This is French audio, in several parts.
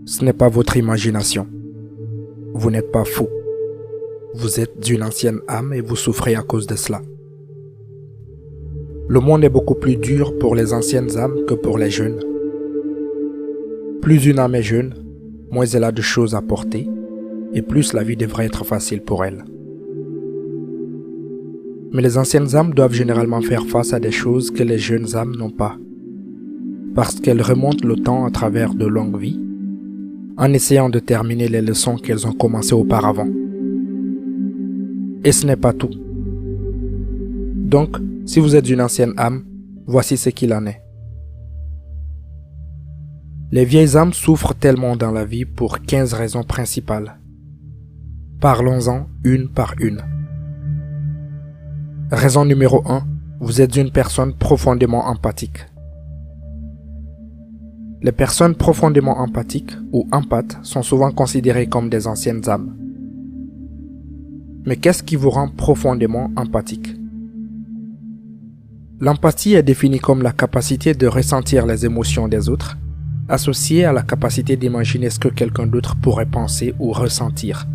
Ce n'est pas votre imagination. Vous n'êtes pas fou. Vous êtes d'une ancienne âme et vous souffrez à cause de cela. Le monde est beaucoup plus dur pour les anciennes âmes que pour les jeunes. Plus une âme est jeune, moins elle a de choses à porter, et plus la vie devrait être facile pour elle. Mais les anciennes âmes doivent généralement faire face à des choses que les jeunes âmes n'ont pas, parce qu'elles remontent le temps à travers de longues vies, en essayant de terminer les leçons qu'elles ont commencées auparavant. Et ce n'est pas tout. Donc, si vous êtes une ancienne âme, voici ce qu'il en est. Les vieilles âmes souffrent tellement dans la vie pour 15 raisons principales. Parlons-en une par une. Raison numéro 1, vous êtes une personne profondément empathique. Les personnes profondément empathiques ou empathes sont souvent considérées comme des anciennes âmes. Mais qu'est-ce qui vous rend profondément empathique? L'empathie est définie comme la capacité de ressentir les émotions des autres, associée à la capacité d'imaginer ce que quelqu'un d'autre pourrait penser ou ressentir.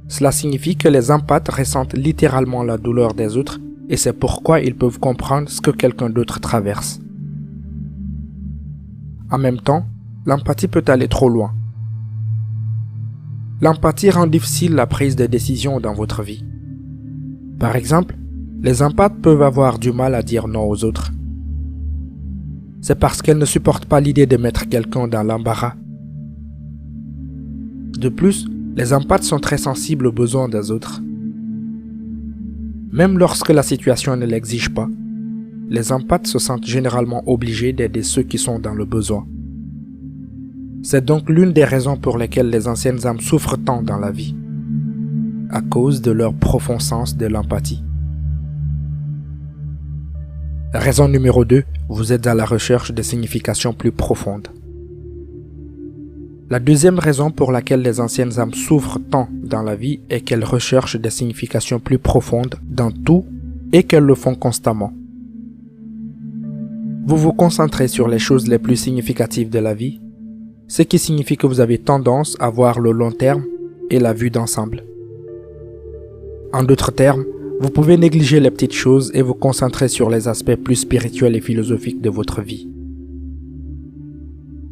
Cela signifie que les empathes ressentent littéralement la douleur des autres et c'est pourquoi ils peuvent comprendre ce que quelqu'un d'autre traverse. En même temps, l'empathie peut aller trop loin. L'empathie rend difficile la prise de décision dans votre vie. Par exemple, les empathes peuvent avoir du mal à dire non aux autres. C'est parce qu'elles ne supportent pas l'idée de mettre quelqu'un dans l'embarras. De plus, les empathes sont très sensibles aux besoins des autres. Même lorsque la situation ne l'exige pas, les empathes se sentent généralement obligés d'aider ceux qui sont dans le besoin. C'est donc l'une des raisons pour lesquelles les anciennes âmes souffrent tant dans la vie, à cause de leur profond sens de l'empathie. Raison numéro 2, vous êtes à la recherche de significations plus profondes. La deuxième raison pour laquelle les anciennes âmes souffrent tant dans la vie est qu'elles recherchent des significations plus profondes dans tout et qu'elles le font constamment. Vous vous concentrez sur les choses les plus significatives de la vie, ce qui signifie que vous avez tendance à voir le long terme et la vue d'ensemble. En d'autres termes, vous pouvez négliger les petites choses et vous concentrer sur les aspects plus spirituels et philosophiques de votre vie.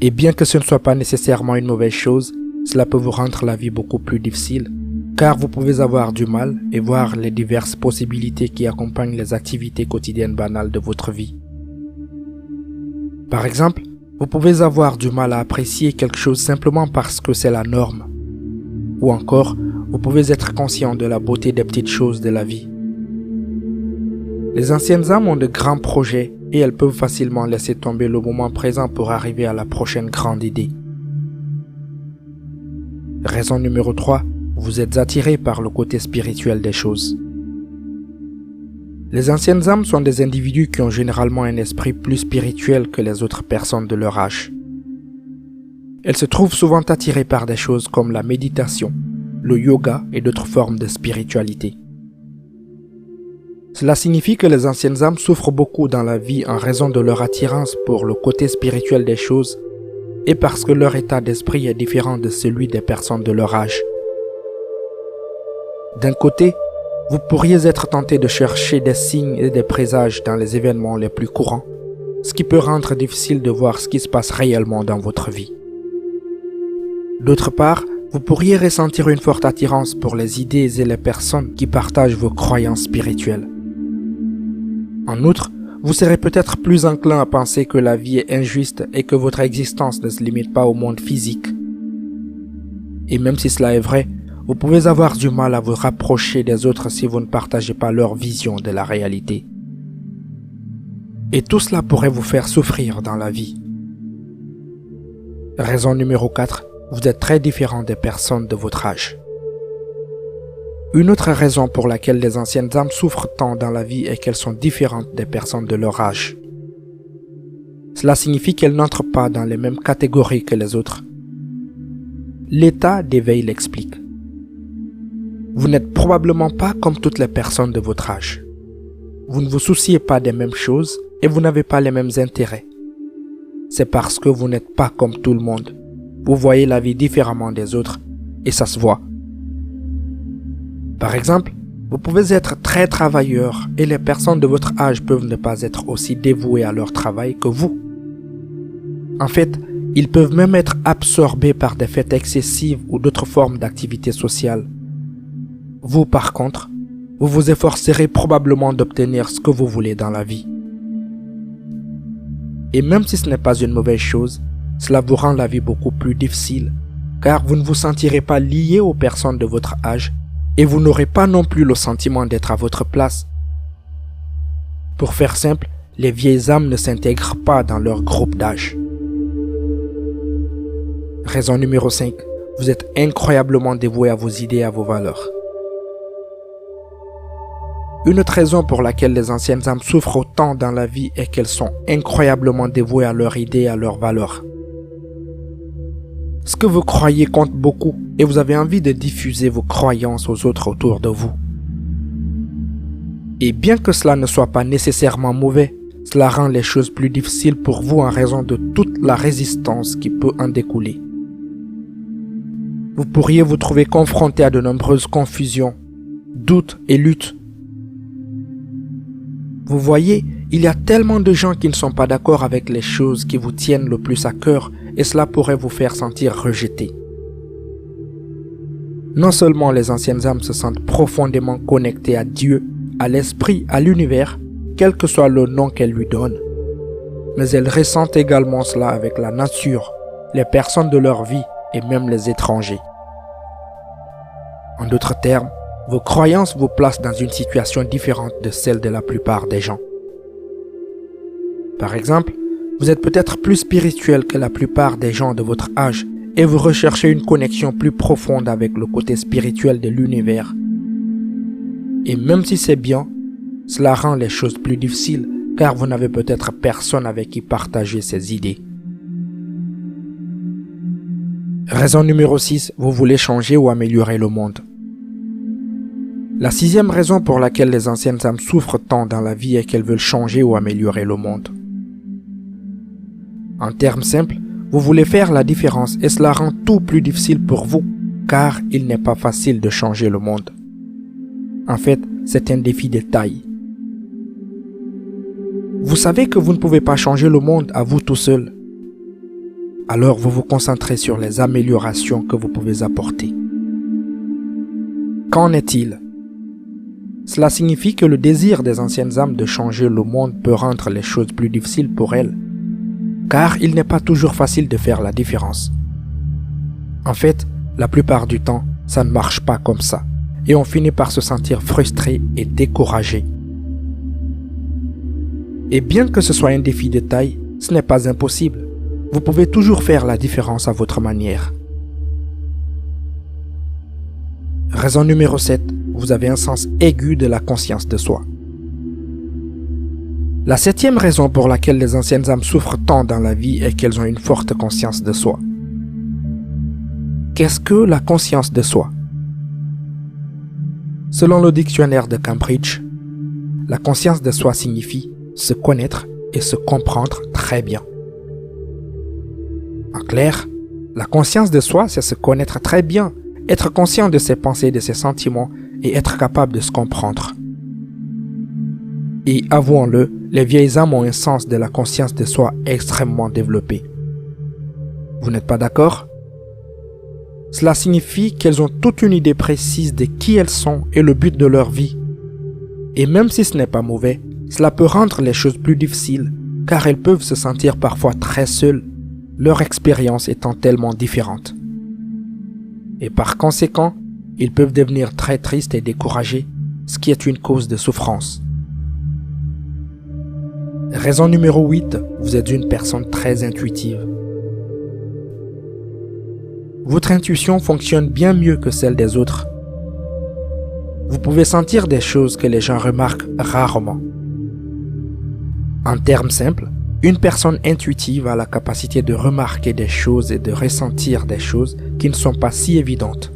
Et bien que ce ne soit pas nécessairement une mauvaise chose, cela peut vous rendre la vie beaucoup plus difficile, car vous pouvez avoir du mal et voir les diverses possibilités qui accompagnent les activités quotidiennes banales de votre vie. Par exemple, vous pouvez avoir du mal à apprécier quelque chose simplement parce que c'est la norme. Ou encore, vous pouvez être conscient de la beauté des petites choses de la vie. Les anciennes âmes ont de grands projets et elles peuvent facilement laisser tomber le moment présent pour arriver à la prochaine grande idée. Raison numéro 3, vous êtes attiré par le côté spirituel des choses. Les anciennes âmes sont des individus qui ont généralement un esprit plus spirituel que les autres personnes de leur âge. Elles se trouvent souvent attirées par des choses comme la méditation, le yoga et d'autres formes de spiritualité. Cela signifie que les anciennes âmes souffrent beaucoup dans la vie en raison de leur attirance pour le côté spirituel des choses et parce que leur état d'esprit est différent de celui des personnes de leur âge. D'un côté, vous pourriez être tenté de chercher des signes et des présages dans les événements les plus courants, ce qui peut rendre difficile de voir ce qui se passe réellement dans votre vie. D'autre part, vous pourriez ressentir une forte attirance pour les idées et les personnes qui partagent vos croyances spirituelles. En outre, vous serez peut-être plus enclin à penser que la vie est injuste et que votre existence ne se limite pas au monde physique. Et même si cela est vrai, vous pouvez avoir du mal à vous rapprocher des autres si vous ne partagez pas leur vision de la réalité. Et tout cela pourrait vous faire souffrir dans la vie. Raison numéro 4, vous êtes très différent des personnes de votre âge. Une autre raison pour laquelle les anciennes âmes souffrent tant dans la vie est qu'elles sont différentes des personnes de leur âge. Cela signifie qu'elles n'entrent pas dans les mêmes catégories que les autres. L'état d'éveil l'explique. Vous n'êtes probablement pas comme toutes les personnes de votre âge. Vous ne vous souciez pas des mêmes choses et vous n'avez pas les mêmes intérêts. c'est parce que vous n'êtes pas comme tout le monde. Vous voyez la vie différemment des autres et ça se voit. Par exemple, vous pouvez être très travailleur et les personnes de votre âge peuvent ne pas être aussi dévouées à leur travail que vous. En fait, ils peuvent même être absorbés par des fêtes excessives ou d'autres formes d'activités sociales. Vous, par contre, vous vous efforcerez probablement d'obtenir ce que vous voulez dans la vie. Et même si ce n'est pas une mauvaise chose, cela vous rend la vie beaucoup plus difficile, car vous ne vous sentirez pas lié aux personnes de votre âge et vous n'aurez pas non plus le sentiment d'être à votre place. Pour faire simple, les vieilles âmes ne s'intègrent pas dans leur groupe d'âge. Raison numéro 5. Vous êtes incroyablement dévoué à vos idées et à vos valeurs. Une autre raison pour laquelle les anciennes âmes souffrent autant dans la vie est qu'elles sont incroyablement dévouées à leurs idées et à leurs valeurs. Ce que vous croyez compte beaucoup et vous avez envie de diffuser vos croyances aux autres autour de vous. Et bien que cela ne soit pas nécessairement mauvais, cela rend les choses plus difficiles pour vous en raison de toute la résistance qui peut en découler. Vous pourriez vous trouver confronté à de nombreuses confusions, doutes et luttes. Vous voyez, il y a tellement de gens qui ne sont pas d'accord avec les choses qui vous tiennent le plus à cœur et cela pourrait vous faire sentir rejeté. Non seulement les anciennes âmes se sentent profondément connectées à Dieu, à l'esprit, à l'univers, quel que soit le nom qu'elles lui donnent, mais elles ressentent également cela avec la nature, les personnes de leur vie et même les étrangers. En d'autres termes, vos croyances vous placent dans une situation différente de celle de la plupart des gens. Par exemple, vous êtes peut-être plus spirituel que la plupart des gens de votre âge et vous recherchez une connexion plus profonde avec le côté spirituel de l'univers. Et même si c'est bien, cela rend les choses plus difficiles car vous n'avez peut-être personne avec qui partager ces idées. Raison numéro 6, vous voulez changer ou améliorer le monde. La 6e raison pour laquelle les anciennes âmes souffrent tant dans la vie est qu'elles veulent changer ou améliorer le monde. En termes simples, vous voulez faire la différence et cela rend tout plus difficile pour vous, car il n'est pas facile de changer le monde. En fait, c'est un défi de taille. Vous savez que vous ne pouvez pas changer le monde à vous tout seul. Alors vous vous concentrez sur les améliorations que vous pouvez apporter. Qu'en est-il ? Cela signifie que le désir des anciennes âmes de changer le monde peut rendre les choses plus difficiles pour elles, car il n'est pas toujours facile de faire la différence. En fait, la plupart du temps, ça ne marche pas comme ça, et on finit par se sentir frustré et découragé. Et bien que ce soit un défi de taille, ce n'est pas impossible. Vous pouvez toujours faire la différence à votre manière. Raison numéro 7. Vous avez un sens aigu de la conscience de soi. La 7e raison pour laquelle les anciennes âmes souffrent tant dans la vie est qu'elles ont une forte conscience de soi. Qu'est-ce que la conscience de soi ? Selon le dictionnaire de Cambridge, la conscience de soi signifie se connaître et se comprendre très bien. En clair, la conscience de soi, c'est se connaître très bien, être conscient de ses pensées, de ses sentiments et être capable de se comprendre. Et avouons-le, les vieilles âmes ont un sens de la conscience de soi extrêmement développé. Vous n'êtes pas d'accord ? Cela signifie qu'elles ont toute une idée précise de qui elles sont et le but de leur vie. Et même si ce n'est pas mauvais, cela peut rendre les choses plus difficiles, car elles peuvent se sentir parfois très seules, leur expérience étant tellement différente. Et par conséquent, ils peuvent devenir très tristes et découragés, ce qui est une cause de souffrance. Raison numéro 8, vous êtes une personne très intuitive. Votre intuition fonctionne bien mieux que celle des autres. Vous pouvez sentir des choses que les gens remarquent rarement. En termes simples, une personne intuitive a la capacité de remarquer des choses et de ressentir des choses qui ne sont pas si évidentes.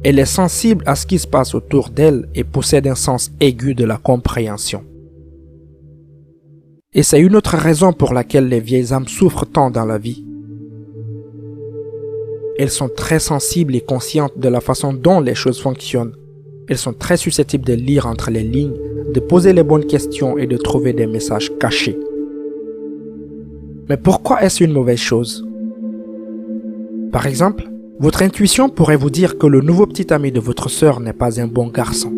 Elle est sensible à ce qui se passe autour d'elle et possède un sens aigu de la compréhension. Et c'est une autre raison pour laquelle les vieilles âmes souffrent tant dans la vie. Elles sont très sensibles et conscientes de la façon dont les choses fonctionnent. Elles sont très susceptibles de lire entre les lignes, de poser les bonnes questions et de trouver des messages cachés. Mais pourquoi est-ce une mauvaise chose? Par exemple, votre intuition pourrait vous dire que le nouveau petit ami de votre sœur n'est pas un bon garçon.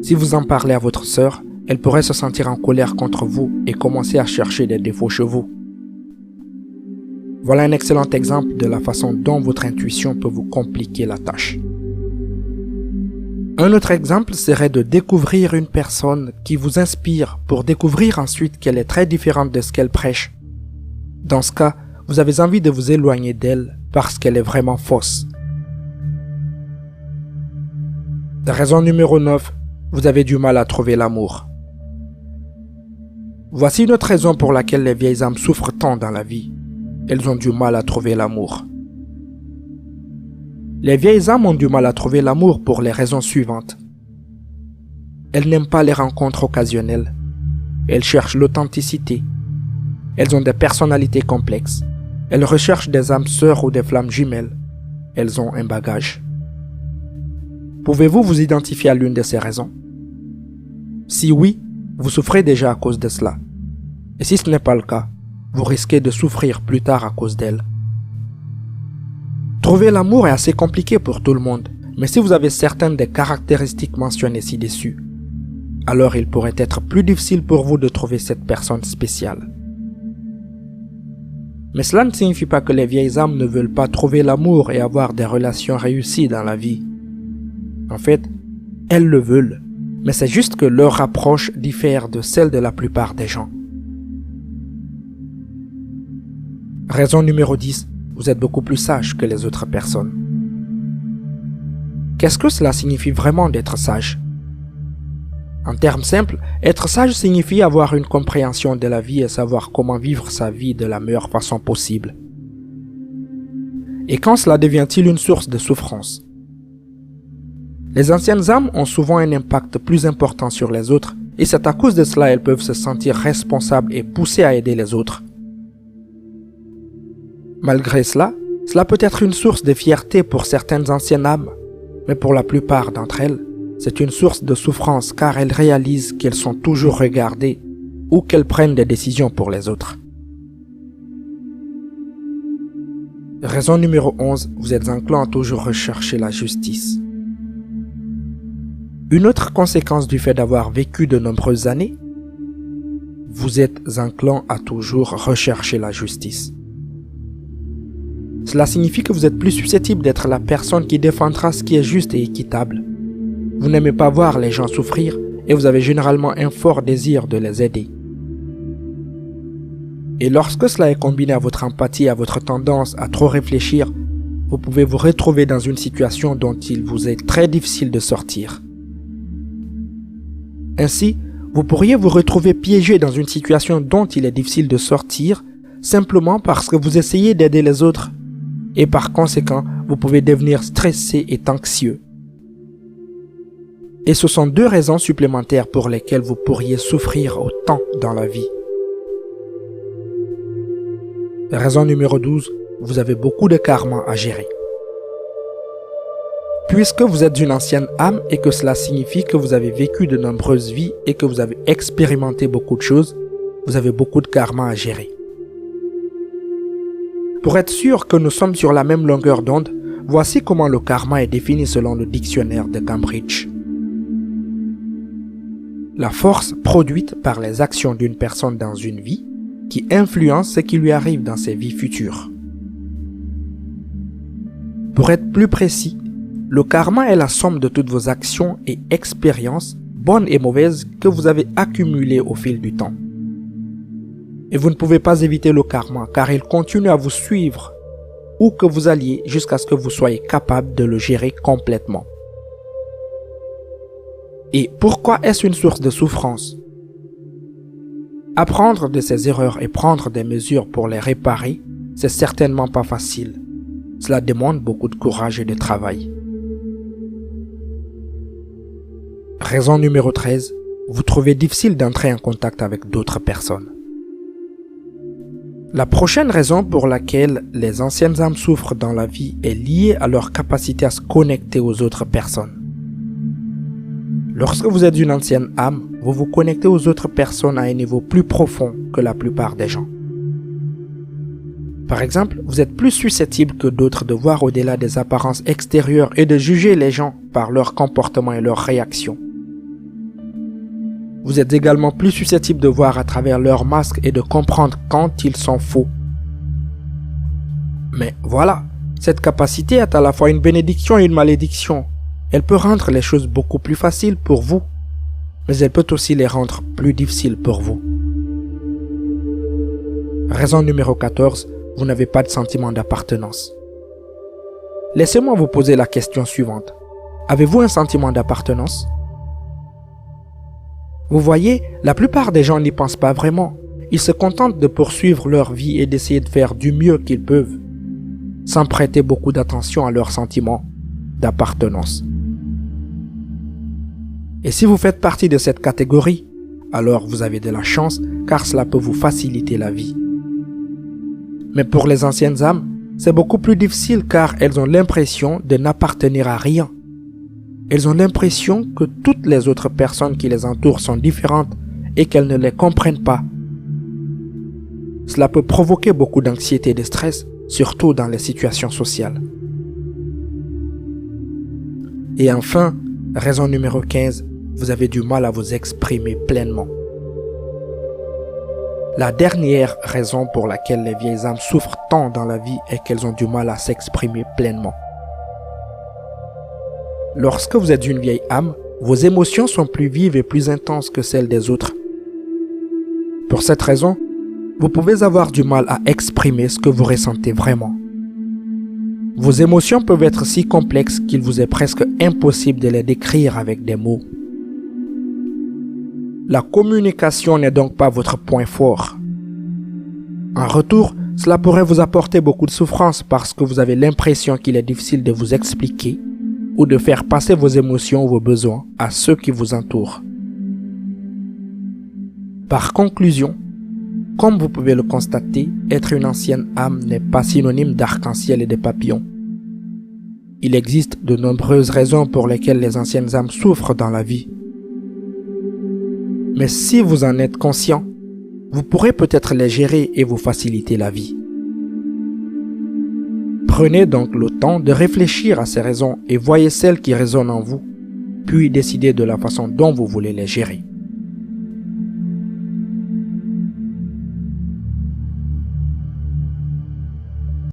Si vous en parlez à votre sœur, elle pourrait se sentir en colère contre vous et commencer à chercher des défauts chez vous. Voilà un excellent exemple de la façon dont votre intuition peut vous compliquer la tâche. Un autre exemple serait de découvrir une personne qui vous inspire pour découvrir ensuite qu'elle est très différente de ce qu'elle prêche. Dans ce cas, vous avez envie de vous éloigner d'elle parce qu'elle est vraiment fausse. Raison numéro 9, vous avez du mal à trouver l'amour. Voici une autre raison pour laquelle les vieilles âmes souffrent tant dans la vie. Elles ont du mal à trouver l'amour. Les vieilles âmes ont du mal à trouver l'amour pour les raisons suivantes. Elles n'aiment pas les rencontres occasionnelles. Elles cherchent l'authenticité. Elles ont des personnalités complexes. Elles recherchent des âmes sœurs ou des flammes jumelles. Elles ont un bagage. Pouvez-vous vous identifier à l'une de ces raisons? Si oui, vous souffrez déjà à cause de cela. Et si ce n'est pas le cas, vous risquez de souffrir plus tard à cause d'elle. Trouver l'amour est assez compliqué pour tout le monde, mais si vous avez certaines des caractéristiques mentionnées ci-dessus, alors il pourrait être plus difficile pour vous de trouver cette personne spéciale. Mais cela ne signifie pas que les vieilles âmes ne veulent pas trouver l'amour et avoir des relations réussies dans la vie. En fait, elles le veulent, mais c'est juste que leur approche diffère de celle de la plupart des gens. Raison numéro 10. Vous êtes beaucoup plus sage que les autres personnes. Qu'est-ce que cela signifie vraiment d'être sage? En termes simples, être sage signifie avoir une compréhension de la vie et savoir comment vivre sa vie de la meilleure façon possible. Et quand cela devient-il une source de souffrance? Les anciennes âmes ont souvent un impact plus important sur les autres et c'est à cause de cela qu'elles peuvent se sentir responsables et poussées à aider les autres. Malgré cela, cela peut être une source de fierté pour certaines anciennes âmes, mais pour la plupart d'entre elles, c'est une source de souffrance car elles réalisent qu'elles sont toujours regardées ou qu'elles prennent des décisions pour les autres. Raison numéro 11, vous êtes enclin à toujours rechercher la justice. Une autre conséquence du fait d'avoir vécu de nombreuses années, vous êtes enclin à toujours rechercher la justice. Cela signifie que vous êtes plus susceptible d'être la personne qui défendra ce qui est juste et équitable. Vous n'aimez pas voir les gens souffrir et vous avez généralement un fort désir de les aider. Et lorsque cela est combiné à votre empathie et à votre tendance à trop réfléchir, vous pouvez vous retrouver dans une situation dont il vous est très difficile de sortir. Ainsi, vous pourriez vous retrouver piégé dans une situation dont il est difficile de sortir simplement parce que vous essayez d'aider les autres. Et par conséquent, vous pouvez devenir stressé et anxieux. Et ce sont deux raisons supplémentaires pour lesquelles vous pourriez souffrir autant dans la vie. Raison numéro 12, vous avez beaucoup de karma à gérer. Puisque vous êtes une ancienne âme et que cela signifie que vous avez vécu de nombreuses vies et que vous avez expérimenté beaucoup de choses, vous avez beaucoup de karma à gérer. Pour être sûr que nous sommes sur la même longueur d'onde, voici comment le karma est défini selon le dictionnaire de Cambridge. La force produite par les actions d'une personne dans une vie qui influence ce qui lui arrive dans ses vies futures. Pour être plus précis, le karma est la somme de toutes vos actions et expériences, bonnes et mauvaises, que vous avez accumulées au fil du temps. Et vous ne pouvez pas éviter le karma car il continue à vous suivre où que vous alliez jusqu'à ce que vous soyez capable de le gérer complètement. Et pourquoi est-ce une source de souffrance? Apprendre de ses erreurs et prendre des mesures pour les réparer, c'est certainement pas facile. Cela demande beaucoup de courage et de travail. Raison numéro 13, vous trouvez difficile d'entrer en contact avec d'autres personnes. La prochaine raison pour laquelle les anciennes âmes souffrent dans la vie est liée à leur capacité à se connecter aux autres personnes. Lorsque vous êtes une ancienne âme, vous vous connectez aux autres personnes à un niveau plus profond que la plupart des gens. Par exemple, vous êtes plus susceptible que d'autres de voir au-delà des apparences extérieures et de juger les gens par leur comportement et leurs réactions. Vous êtes également plus susceptible de voir à travers leurs masques et de comprendre quand ils sont faux. Mais voilà, cette capacité est à la fois une bénédiction et une malédiction. Elle peut rendre les choses beaucoup plus faciles pour vous, mais elle peut aussi les rendre plus difficiles pour vous. Raison numéro 14, vous n'avez pas de sentiment d'appartenance. Laissez-moi vous poser la question suivante. Avez-vous un sentiment d'appartenance? Vous voyez, la plupart des gens n'y pensent pas vraiment. Ils se contentent de poursuivre leur vie et d'essayer de faire du mieux qu'ils peuvent, sans prêter beaucoup d'attention à leur sentiment d'appartenance. Et si vous faites partie de cette catégorie, alors vous avez de la chance car cela peut vous faciliter la vie. Mais pour les anciennes âmes, c'est beaucoup plus difficile car elles ont l'impression de n'appartenir à rien. Elles ont l'impression que toutes les autres personnes qui les entourent sont différentes et qu'elles ne les comprennent pas. Cela peut provoquer beaucoup d'anxiété et de stress, surtout dans les situations sociales. Et enfin, raison numéro 15, vous avez du mal à vous exprimer pleinement. La dernière raison pour laquelle les vieilles âmes souffrent tant dans la vie est qu'elles ont du mal à s'exprimer pleinement. Lorsque vous êtes une vieille âme, vos émotions sont plus vives et plus intenses que celles des autres. Pour cette raison, vous pouvez avoir du mal à exprimer ce que vous ressentez vraiment. Vos émotions peuvent être si complexes qu'il vous est presque impossible de les décrire avec des mots. La communication n'est donc pas votre point fort. En retour, cela pourrait vous apporter beaucoup de souffrance parce que vous avez l'impression qu'il est difficile de vous expliquer ou de faire passer vos émotions ou vos besoins à ceux qui vous entourent. Par conclusion, comme vous pouvez le constater, être une ancienne âme n'est pas synonyme d'arc-en-ciel et de papillons. Il existe de nombreuses raisons pour lesquelles les anciennes âmes souffrent dans la vie. Mais si vous en êtes conscient, vous pourrez peut-être les gérer et vous faciliter la vie. Prenez donc le temps de réfléchir à ces raisons et voyez celles qui résonnent en vous, puis décidez de la façon dont vous voulez les gérer.